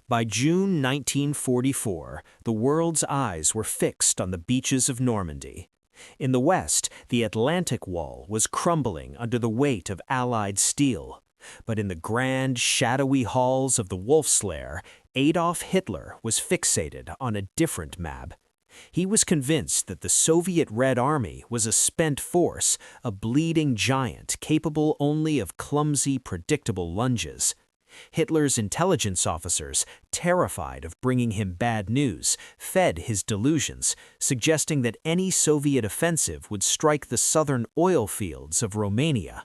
By June 1944, the world's eyes were fixed on the beaches of Normandy. In the west, the Atlantic Wall was crumbling under the weight of Allied steel. But in the grand, shadowy halls of the Wolf's Lair, Adolf Hitler was fixated on a different map. He was convinced that the Soviet Red Army was a spent force, a bleeding giant capable only of clumsy, predictable lunges. Hitler's intelligence officers, terrified of bringing him bad news, fed his delusions, suggesting that any Soviet offensive would strike the southern oil fields of Romania.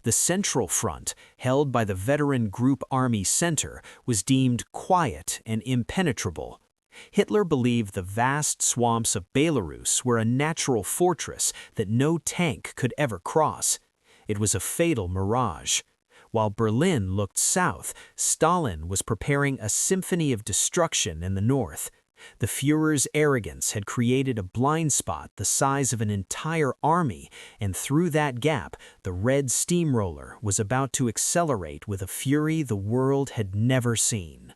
The Central Front, held by the veteran Group Army Center, was deemed quiet and impenetrable. Hitler believed the vast swamps of Belarus were a natural fortress that no tank could ever cross. It was a fatal mirage. While Berlin looked south, Stalin was preparing a symphony of destruction in the north. The Führer's arrogance had created a blind spot the size of an entire army, and through that gap, the red steamroller was about to accelerate with a fury the world had never seen.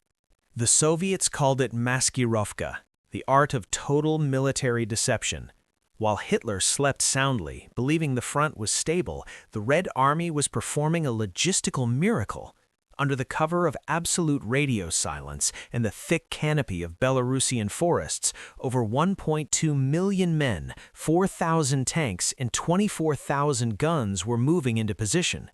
The Soviets called it Maskirovka, the art of total military deception. While Hitler slept soundly, believing the front was stable, the Red Army was performing a logistical miracle. Under the cover of absolute radio silence and the thick canopy of Belarusian forests, over 1.2 million men, 4,000 tanks, and 24,000 guns were moving into position.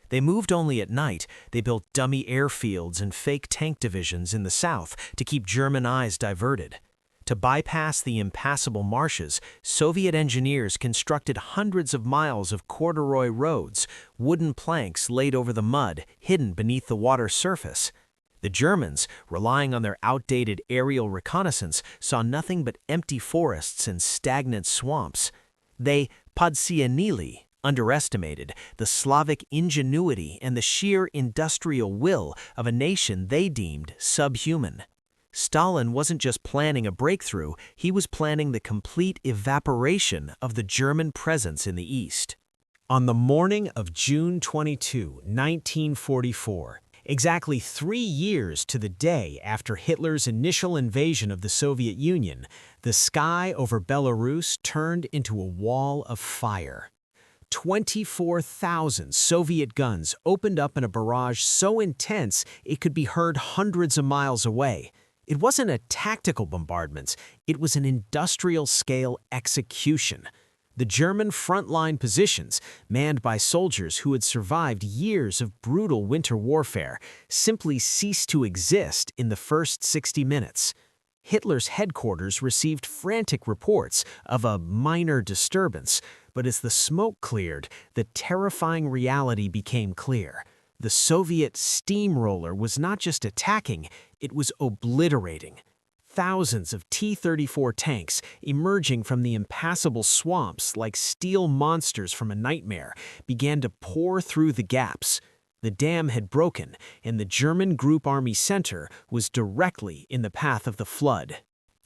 They moved only at night. They built dummy airfields and fake tank divisions in the south to keep German eyes diverted. To bypass the impassable marshes, Soviet engineers constructed hundreds of miles of corduroy roads, wooden planks laid over the mud, hidden beneath the water surface. The Germans, relying on their outdated aerial reconnaissance, saw nothing but empty forests and stagnant swamps. They podcienili, underestimated, the Slavic ingenuity and the sheer industrial will of a nation they deemed subhuman. Stalin wasn't just planning a breakthrough, he was planning the complete evaporation of the German presence in the East. On the morning of June 22, 1944, exactly 3 years to the day after Hitler's initial invasion of the Soviet Union, the sky over Belarus turned into a wall of fire. 24,000 Soviet guns opened up in a barrage so intense it could be heard hundreds of miles away. It wasn't a tactical bombardment, it was an industrial-scale execution. The German frontline positions, manned by soldiers who had survived years of brutal winter warfare, simply ceased to exist in the first 60 minutes. Hitler's headquarters received frantic reports of a minor disturbance, but as the smoke cleared, the terrifying reality became clear. The Soviet steamroller was not just attacking, it was obliterating. Thousands of T-34 tanks, emerging from the impassable swamps like steel monsters from a nightmare, began to pour through the gaps. The dam had broken, and the German Group Army Center was directly in the path of the flood.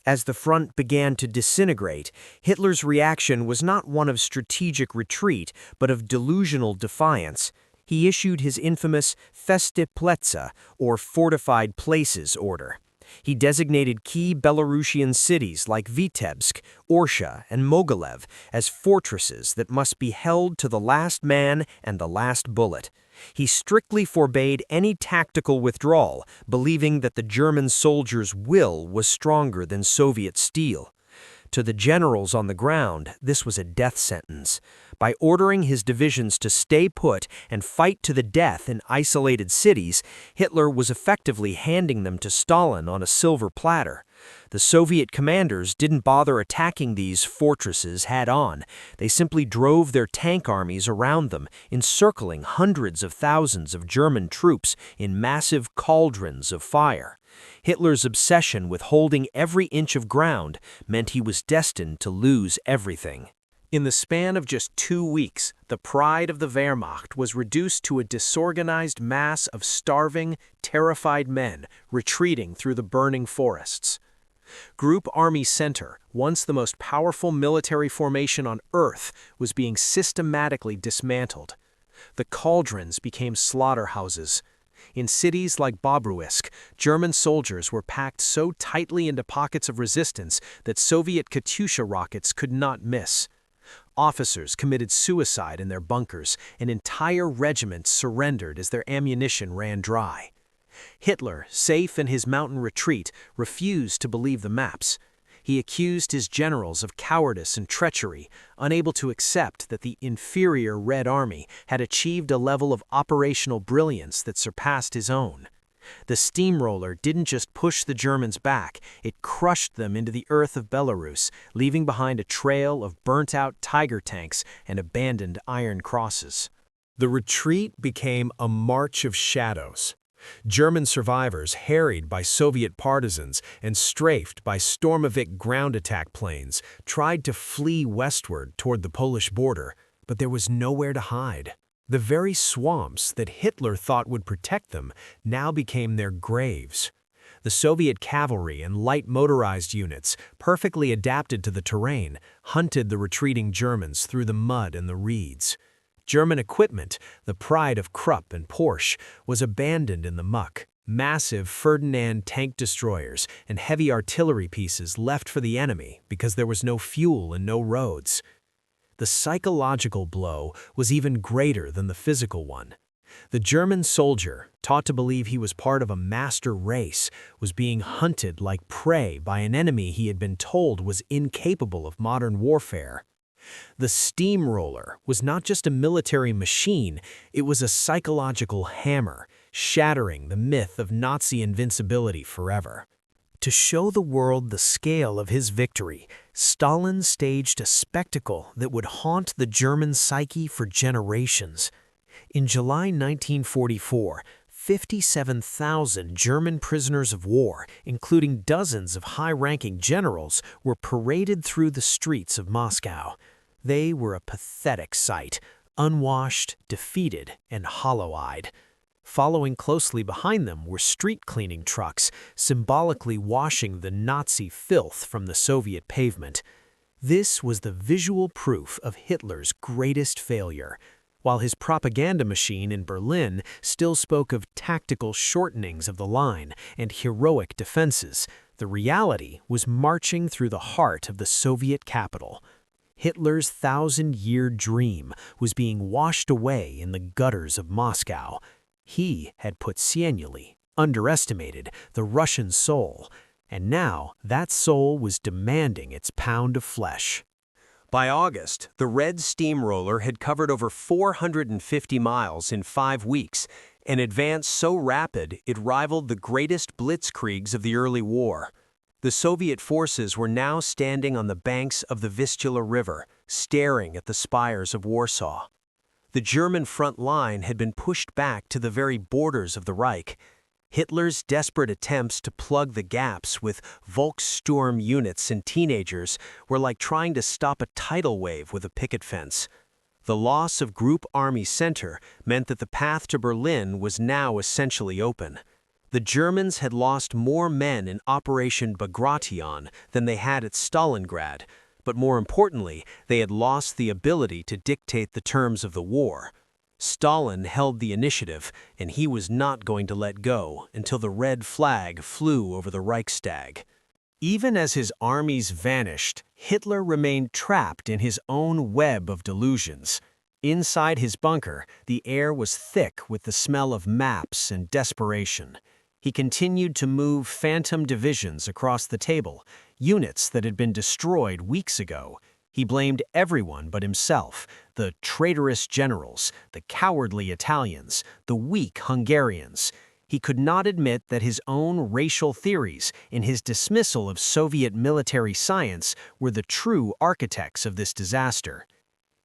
As the front began to disintegrate, Hitler's reaction was not one of strategic retreat, but of delusional defiance. He issued his infamous Feste Plätze, or Fortified Places order. He designated key Belarusian cities like Vitebsk, Orsha, and Mogilev as fortresses that must be held to the last man and the last bullet. He strictly forbade any tactical withdrawal, believing that the German soldiers' will was stronger than Soviet steel. To the generals on the ground, this was a death sentence. By ordering his divisions to stay put and fight to the death in isolated cities, Hitler was effectively handing them to Stalin on a silver platter. The Soviet commanders didn't bother attacking these fortresses head-on. They simply drove their tank armies around them, encircling hundreds of thousands of German troops in massive cauldrons of fire. Hitler's obsession with holding every inch of ground meant he was destined to lose everything. In the span of just 2 weeks, the pride of the Wehrmacht was reduced to a disorganized mass of starving, terrified men retreating through the burning forests. Group Army Center, once the most powerful military formation on Earth, was being systematically dismantled. The cauldrons became slaughterhouses. In cities like Bobruisk, German soldiers were packed so tightly into pockets of resistance that Soviet Katyusha rockets could not miss. Officers committed suicide in their bunkers, and entire regiments surrendered as their ammunition ran dry. Hitler, safe in his mountain retreat, refused to believe the maps. He accused his generals of cowardice and treachery, unable to accept that the inferior Red Army had achieved a level of operational brilliance that surpassed his own. The steamroller didn't just push the Germans back, it crushed them into the earth of Belarus, leaving behind a trail of burnt-out Tiger tanks and abandoned Iron Crosses. The retreat became a march of shadows. German survivors, harried by Soviet partisans and strafed by Stormovik ground attack planes, tried to flee westward toward the Polish border, but there was nowhere to hide. The very swamps that Hitler thought would protect them now became their graves. The Soviet cavalry and light motorized units, perfectly adapted to the terrain, hunted the retreating Germans through the mud and the reeds. German equipment, the pride of Krupp and Porsche, was abandoned in the muck. Massive Ferdinand tank destroyers and heavy artillery pieces left for the enemy because there was no fuel and no roads. The psychological blow was even greater than the physical one. The German soldier, taught to believe he was part of a master race, was being hunted like prey by an enemy he had been told was incapable of modern warfare. The steamroller was not just a military machine, it was a psychological hammer, shattering the myth of Nazi invincibility forever. To show the world the scale of his victory, Stalin staged a spectacle that would haunt the German psyche for generations. In July 1944, 57,000 German prisoners of war, including dozens of high-ranking generals, were paraded through the streets of Moscow. They were a pathetic sight, unwashed, defeated, and hollow-eyed. Following closely behind them were street-cleaning trucks, symbolically washing the Nazi filth from the Soviet pavement. This was the visual proof of Hitler's greatest failure. While his propaganda machine in Berlin still spoke of tactical shortenings of the line and heroic defenses, the reality was marching through the heart of the Soviet capital. Hitler's thousand-year dream was being washed away in the gutters of Moscow. He had put signally, underestimated, the Russian soul, and now that soul was demanding its pound of flesh. By August, the Red Steamroller had covered over 450 miles in 5 weeks, an advance so rapid it rivaled the greatest blitzkriegs of the early war. The Soviet forces were now standing on the banks of the Vistula River, staring at the spires of Warsaw. The German front line had been pushed back to the very borders of the Reich. Hitler's desperate attempts to plug the gaps with Volkssturm units and teenagers were like trying to stop a tidal wave with a picket fence. The loss of Group Army Center meant that the path to Berlin was now essentially open. The Germans had lost more men in Operation Bagration than they had at Stalingrad, but more importantly, they had lost the ability to dictate the terms of the war. Stalin held the initiative, and he was not going to let go until the red flag flew over the Reichstag. Even as his armies vanished, Hitler remained trapped in his own web of delusions. Inside his bunker, the air was thick with the smell of maps and desperation. He continued to move phantom divisions across the table, units that had been destroyed weeks ago. He blamed everyone but himself, the traitorous generals, the cowardly Italians, the weak Hungarians. He could not admit that his own racial theories, in his dismissal of Soviet military science, were the true architects of this disaster.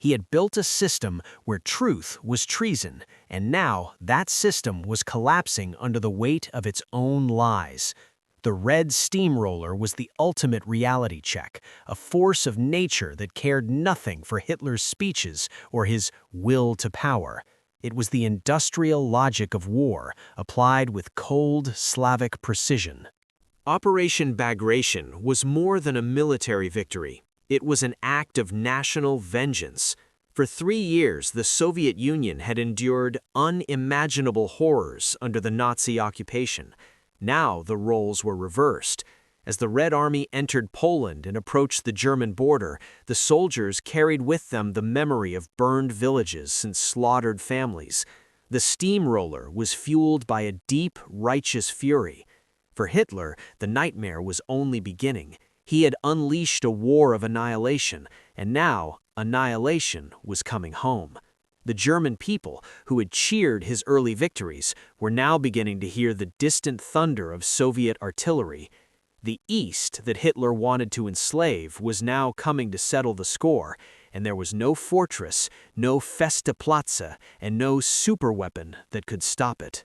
He had built a system where truth was treason, and now that system was collapsing under the weight of its own lies. The Red Steamroller was the ultimate reality check, a force of nature that cared nothing for Hitler's speeches or his will to power. It was the industrial logic of war, applied with cold Slavic precision. Operation Bagration was more than a military victory. It was an act of national vengeance. For 3 years, the Soviet Union had endured unimaginable horrors under the Nazi occupation. Now the roles were reversed. As the Red Army entered Poland and approached the German border, the soldiers carried with them the memory of burned villages and slaughtered families. The steamroller was fueled by a deep, righteous fury. For Hitler, the nightmare was only beginning. He had unleashed a war of annihilation, and now annihilation was coming home. The German people, who had cheered his early victories, were now beginning to hear the distant thunder of Soviet artillery. The East that Hitler wanted to enslave was now coming to settle the score, and there was no fortress, no Festplatz, and no superweapon that could stop it.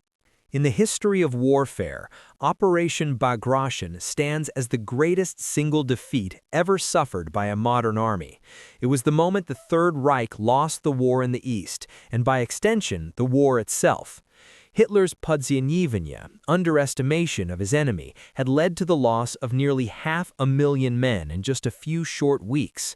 In the history of warfare, Operation Bagration stands as the greatest single defeat ever suffered by a modern army. It was the moment the Third Reich lost the war in the East, and by extension, the war itself. Hitler's podceňovanie, underestimation of his enemy, had led to the loss of nearly 500,000 men in just a few short weeks.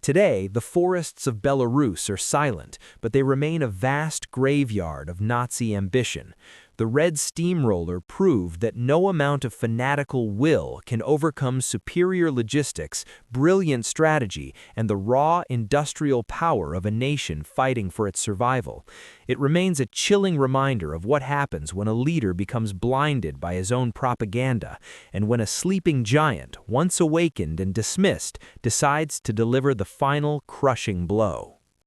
Today, the forests of Belarus are silent, but they remain a vast graveyard of Nazi ambition. The Red Steamroller proved that no amount of fanatical will can overcome superior logistics, brilliant strategy, and the raw industrial power of a nation fighting for its survival. It remains a chilling reminder of what happens when a leader becomes blinded by his own propaganda, and when a sleeping giant, once awakened and dismissed, decides to deliver the final crushing blow.